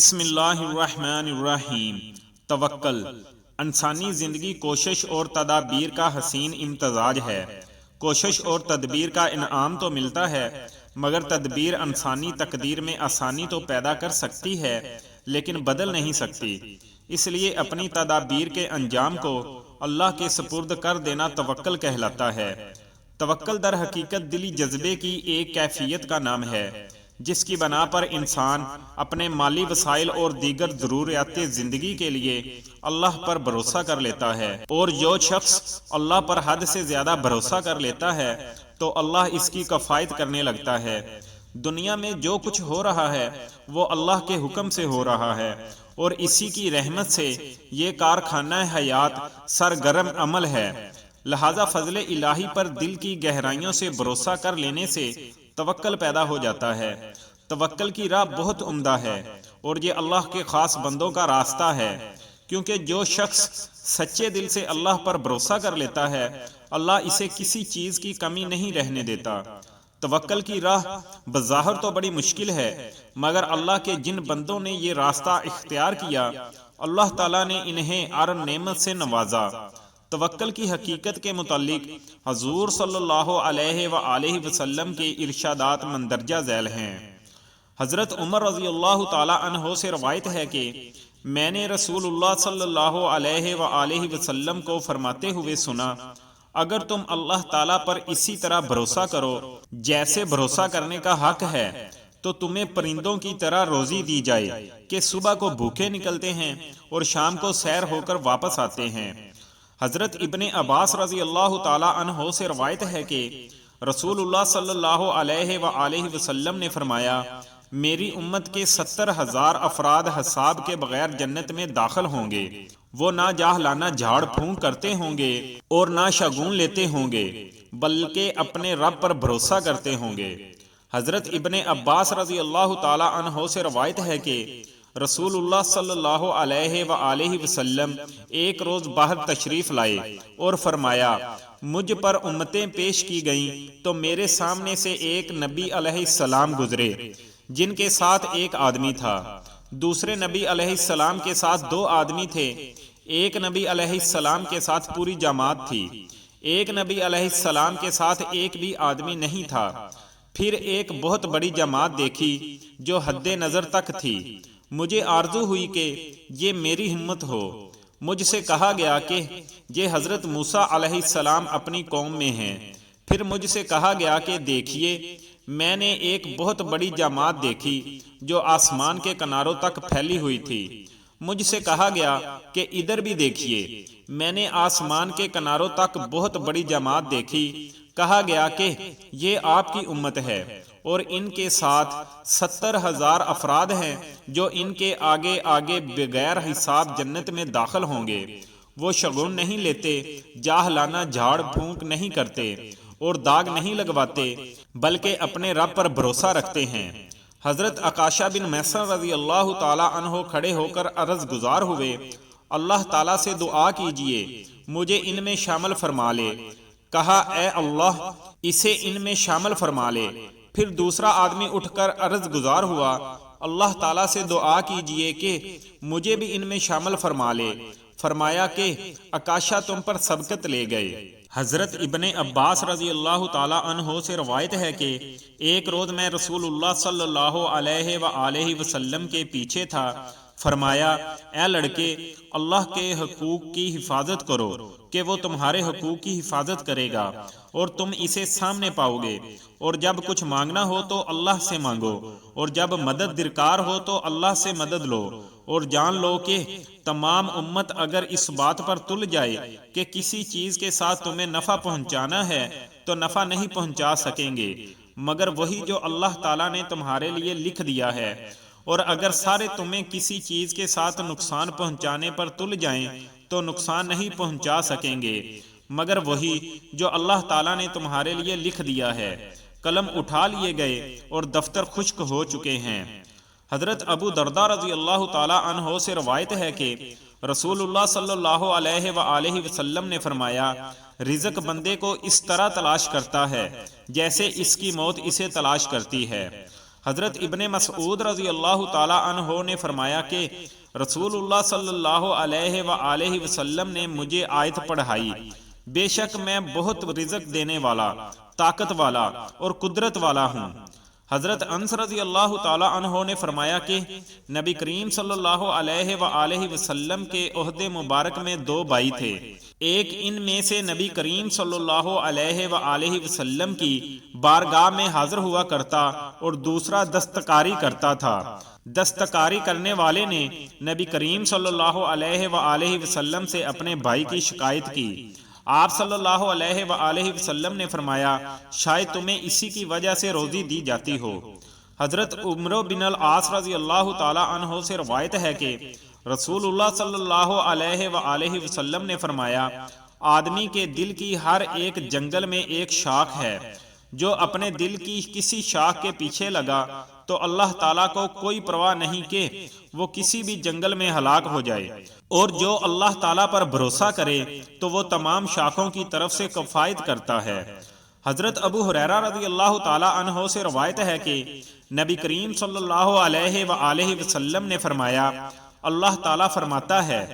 بسم اللہ الرحمن الرحیم۔ توکل انسانی زندگی کوشش اور تدابیر کا حسین امتزاج ہے۔ کوشش اور تدبیر کا انعام تو ملتا ہے، مگر تدبیر انسانی تقدیر میں آسانی تو پیدا کر سکتی ہے لیکن بدل نہیں سکتی۔ اس لیے اپنی تدابیر کے انجام کو اللہ کے سپرد کر دینا توکل کہلاتا ہے۔ توکل در حقیقت دلی جذبے کی ایک کیفیت کا نام ہے جس کی بنا پر انسان اپنے مالی وسائل اور دیگر ضروریات زندگی کے لیے اللہ پر بھروسہ کر لیتا ہے، اور جو شخص اللہ پر حد سے زیادہ بھروسہ کر لیتا ہے تو اللہ اس کی کفایت کرنے لگتا ہے۔ دنیا میں جو کچھ ہو رہا ہے وہ اللہ کے حکم سے ہو رہا ہے، اور اسی کی رحمت سے یہ کارخانہ حیات سرگرم عمل ہے۔ لہذا فضل الہی پر دل کی گہرائیوں سے بھروسہ کر لینے سے توکل پیدا ہو جاتا ہے۔ توکل کی راہ بہت عمدہ ہے اور یہ اللہ کے خاص بندوں کا راستہ ہے، کیونکہ جو شخص سچے دل سے اللہ پر بھروسہ کر لیتا ہے اللہ اسے کسی چیز کی کمی نہیں رہنے دیتا۔ توکل کی راہ بظاہر تو بڑی مشکل ہے، مگر اللہ کے جن بندوں نے یہ راستہ اختیار کیا اللہ تعالیٰ نے انہیں اور نعمت سے نوازا۔ توکل کی حقیقت کے متعلق حضور صلی اللہ علیہ وآلہ وسلم کے ارشادات مندرجہ ذیل ہیں۔ حضرت عمر رضی اللہ تعالی عنہ سے روایت ہے کہ میں نے رسول اللہ صلی اللہ علیہ وآلہ وسلم کو فرماتے ہوئے سنا، اگر تم اللہ تعالیٰ پر اسی طرح بھروسہ کرو جیسے بھروسہ کرنے کا حق ہے تو تمہیں پرندوں کی طرح روزی دی جائے کہ صبح کو بھوکے نکلتے ہیں اور شام کو سیر ہو کر واپس آتے ہیں۔ حضرت ابن عباس رضی اللہ تعالی عنہ سے روایت ہے کہ رسول اللہ صلی اللہ علیہ وآلہ وسلم نے فرمایا، میری امت کے 70,000 افراد حساب کے بغیر جنت میں داخل ہوں گے۔ وہ نہ جاہلانہ جھاڑ پھونک کرتے ہوں گے اور نہ شگون لیتے ہوں گے، بلکہ اپنے رب پر بھروسہ کرتے ہوں گے۔ حضرت ابن عباس رضی اللہ تعالی عنہ سے روایت ہے کہ رسول اللہ صلی اللہ علیہ وآلہ وسلم ایک روز باہر تشریف لائے اور فرمایا، مجھ پر امتیں پیش کی گئیں تو میرے سامنے سے ایک نبی علیہ السلام گزرے جن کے ساتھ ایک آدمی تھا، دوسرے نبی علیہ السلام کے ساتھ 2 آدمی تھے، ایک نبی علیہ السلام کے ساتھ پوری جماعت تھی، ایک نبی علیہ السلام کے ساتھ ایک بھی آدمی نہیں تھا۔ پھر ایک بہت بڑی جماعت دیکھی جو حد نظر تک تھی۔ مجھے آرزو ہوئی کہ یہ میری ہمت ہو۔ مجھ سے کہا گیا کہ یہ حضرت موسیٰ علیہ السلام اپنی قوم میں ہیں۔ پھر مجھ سے کہا گیا کہ دیکھیے، میں نے ایک بہت بڑی جماعت دیکھی جو آسمان کے کناروں تک پھیلی ہوئی تھی۔ مجھ سے کہا گیا کہ ادھر بھی دیکھیے، میں نے آسمان کے کناروں تک بہت بڑی جماعت دیکھی۔ کہا گیا کہ یہ آپ کی امت ہے اور ان کے ساتھ 70,000 افراد ہیں جو ان کے آگے آگے بغیر حساب جنت میں داخل ہوں گے۔ وہ شگون نہیں لیتے، جاہلانہ جھاڑ پھونک نہیں کرتے اور داغ نہیں لگواتے، بلکہ اپنے رب پر بھروسہ رکھتے ہیں۔ حضرت عکاشہ بن محصن رضی اللہ تعالی عنہ کھڑے ہو کر عرض گزار ہوئے، اللہ تعالیٰ سے دعا کیجئے مجھے ان میں شامل فرما لے۔ کہا، اے اللہ، اسے ان میں شامل فرما لے۔ پھر دوسرا آدمی اٹھ کر عرض گزار ہوا، اللہ تعالیٰ سے دعا کیجئے کہ مجھے بھی ان میں شامل فرما لے۔ فرمایا کہ عکاشہ تم پر سبقت لے گئے۔ حضرت ابن عباس رضی اللہ تعالی عنہ سے روایت ہے کہ ایک روز میں رسول اللہ صلی اللہ علیہ وآلہ وسلم کے پیچھے تھا۔ فرمایا، اے لڑکے، اللہ کے حقوق کی حفاظت کرو کہ وہ تمہارے حقوق کی حفاظت کرے گا اور تم اسے سامنے پاؤ گے، اور جب کچھ مانگنا ہو تو اللہ سے مانگو، اور جب مدد درکار ہو تو اللہ سے مدد لو، اور جان لو کہ تمام امت اگر اس بات پر تل جائے کہ کسی چیز کے ساتھ تمہیں نفع پہنچانا ہے تو نفع نہیں پہنچا سکیں گے مگر وہی جو اللہ تعالیٰ نے تمہارے لیے لکھ دیا ہے، اور اگر سارے تمہیں کسی چیز کے ساتھ نقصان پہنچانے پر تل جائیں تو نقصان نہیں پہنچا سکیں گے مگر وہی جو اللہ تعالیٰ نے تمہارے لیے لکھ دیا ہے۔ قلم اٹھا لیے گئے اور دفتر خشک ہو چکے ہیں۔ حضرت ابو درداء رضی اللہ تعالی عنہ سے روایت ہے کہ رسول اللہ صلی اللہ علیہ وآلہ وسلم نے فرمایا، رزق بندے کو اس طرح تلاش کرتا ہے جیسے اس کی موت اسے تلاش کرتی ہے۔ حضرت ابن مسعود رضی اللہ تعالی عنہ نے فرمایا کہ رسول اللہ صلی اللہ علیہ وآلہ وسلم نے مجھے آیت پڑھائی، بے شک میں بہت رزق دینے والا، طاقت والا اور قدرت والا ہوں۔ حضرت انس رضی اللہ تعالی عنہ نے فرمایا کہ نبی کریم صلی اللہ علیہ وآلہ وسلم کے عہد مبارک میں 2 بھائی تھے، ایک ان میں سے نبی کریم صلی اللہ علیہ وآلہ وسلم کی بارگاہ میں حاضر ہوا کرتا اور دوسرا دستکاری کرتا تھا۔ دستکاری کرنے والے نے نبی کریم صلی اللہ علیہ وآلہ وسلم سے اپنے بھائی کی شکایت کی۔ آپ صلی اللہ علیہ وآلہ وسلم نے فرمایا شاید تمہیں اسی کی وجہ سے روزی دی جاتی ہو۔ حضرت عمرو بن العاص رضی اللہ تعالی عنہ سے روایت ہے کہ رسول اللہ صلی اللہ علیہ وآلہ وسلم نے فرمایا آدمی کے دل کی ہر ایک جنگل میں ایک شاخ ہے، جو اپنے دل کی کسی شاخ کے پیچھے لگا تو اللہ تعالیٰ کو کوئی پرواہ نہیں کہ وہ کسی بھی جنگل میں ہلاک ہو جائے، اور جو اللہ تعالیٰ پر بھروسہ کرے تو وہ تمام شاخوں کی طرف سے کفایت کرتا ہے۔ حضرت ابو ہریرہ رضی اللہ تعالی عنہ سے روایت ہے کہ نبی کریم صلی اللہ علیہ وآلہ وسلم نے فرمایا اللہ تعالیٰ فرماتا ہے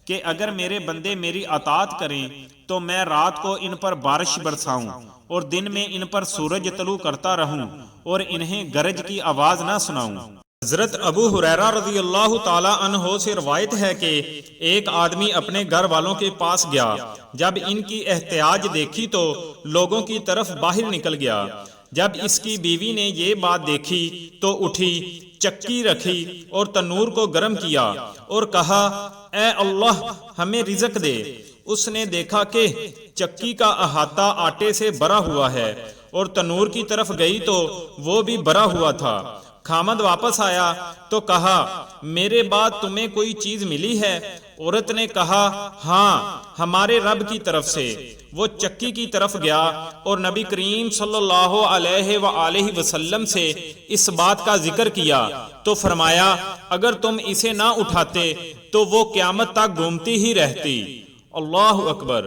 کہ اگر میرے بندے میری اطاعت کریں تو میں رات کو ان پر بارش برساؤں اور دن میں ان پر سورج طلوع کرتا رہوں اور انہیں گرج کی آواز نہ سناؤں۔ حضرت ابو ہریرہ رضی اللہ تعالی عنہ سے روایت ہے کہ ایک آدمی اپنے گھر والوں کے پاس گیا، جب ان کی احتیاج دیکھی تو لوگوں کی طرف باہر نکل گیا۔ جب اس کی بیوی نے یہ بات دیکھی تو اٹھی، چکی رکھی اور تنور کو گرم کیا اور کہا اے اللہ ہمیں رزق دے۔ اس نے دیکھا کہ چکی کا احاطہ آٹے سے بھرا ہوا ہے اور تنور کی طرف گئی تو وہ بھی بھرا ہوا تھا۔ خامد واپس آیا تو کہا میرے بعد تمہیں کوئی چیز ملی ہے؟ عورت نے کہا ہاں ہمارے رب کی طرف سے۔ وہ چکی کی طرف گیا اور نبی کریم صلی اللہ علیہ وآلہ وسلم سے اس بات کا ذکر کیا تو فرمایا اگر تم اسے نہ اٹھاتے تو وہ قیامت تک گھومتی ہی رہتی۔ اللہ اکبر۔